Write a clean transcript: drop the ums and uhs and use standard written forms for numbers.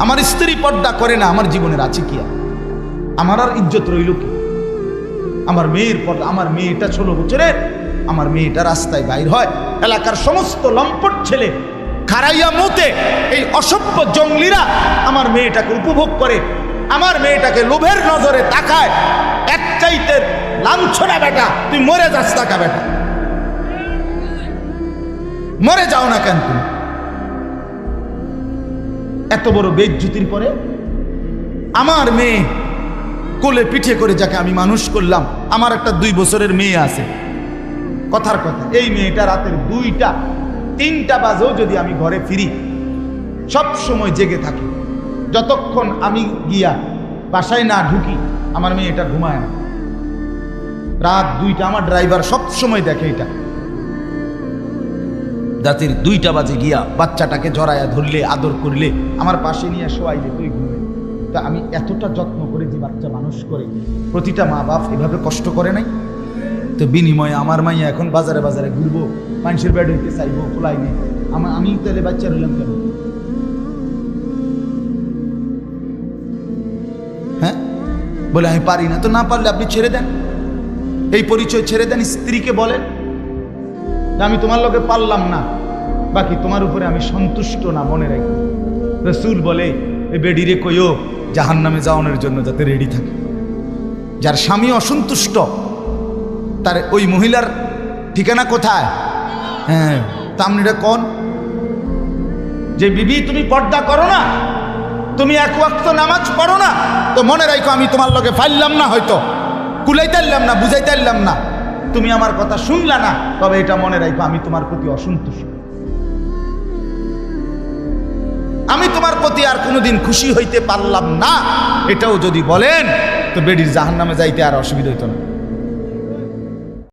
আমার স্ত্রী পর্দা করে না, আমার জীবনের আছে কি? আমার আর ইজ্জত রইল কি? আমার মেয়ের পর্দা, আমার মেয়েটা 16 বছরের, আমার মেয়েটা রাস্তায় বাইর হয়, এলাকার সমস্ত লম্পট ছেলে খারাইয়া মুতে এই অসভ্য জঙ্গলিরা আমার মেয়েটাকে উপভোগ করে, আমার মেয়েটাকে লোভের নজরে তাকায়। এক চাইতে লাঞ্ছনা বেটা, তুই মরে যাস টাকা বেটা, মরে যাও না কেন তুমি? এত বড় বেইজ্জতির পরে আমার মেয়ে কোলে পিঠে করে, যাকে আমি মানুষ করলাম, আমার একটা 2 বছরের মেয়ে আছে, কথার কথা এই মেয়েটা রাতের 2টা 3টা বাজেও যদি আমি ঘরে ফিরি, সব সময় জেগে থাকি। যতক্ষণ আমি গিয়া বাসায় না ঢুকি আমার মেয়েটা ঘুমায় না। রাত 2টা, আমার ড্রাইভার সব সময় দেখে এটা, রাতের 2টা বাজে গিয়া বাচ্চাটাকে জড়ায়া ধরলে, আদর করলে, আমার পাশে নিয়ে শোয়াইলে তুই ঘুমে। তা আমি এতটা যত্ন করে যে বাচ্চা মানুষ করে, প্রতিটা মা বাপ এভাবে কষ্ট করে নাই? তো বিনিময়ে আমার মাইয়া এখন বাজারে বাজারে ঘুরবো, মানুষের বেড হইতে চাইবো, খোলাই নেই, আমি তাহলে বাচ্চা রইলাম কেন? হ্যাঁ, বলে আমি পারি না। তো না পারলে আপনি ছেড়ে দেন, এই পরিচয় ছেড়ে দেন, স্ত্রীকে বলেন আমি তোমার লোকে পারলাম না, বাকি তোমার উপরে আমি সন্তুষ্ট না, মনে রাখি। রাসূল বলে এই বেডিরে কইও জাহান্নামে যাওয়ানোর জন্য যাতে রেডি থাকে। যার স্বামী অসন্তুষ্ট, তার ওই মহিলার ঠিকানা কোথায়? হ্যাঁ, তামনিটা কোন? যে বিবি তুমি পর্দা করো না, তুমি 1 ওয়াক্ত নামাজ পড়ো না, তো মনে রাখো আমি তোমার লগে ফাইলাম না, হয়তো কুলাইতে পারলাম না, বুঝাইতে পারলাম না, তুমি আমার কথা শুনলা না, তবে এটা মনে রাখো আমি তোমার প্রতি অসন্তুষ্ট, আমি তোমার প্রতি আর কোনোদিন খুশি হইতে পারলাম না। এটাও যদি বলেন তো বেডির জাহান্নামে যাইতে আর অসুবিধা হইতো না।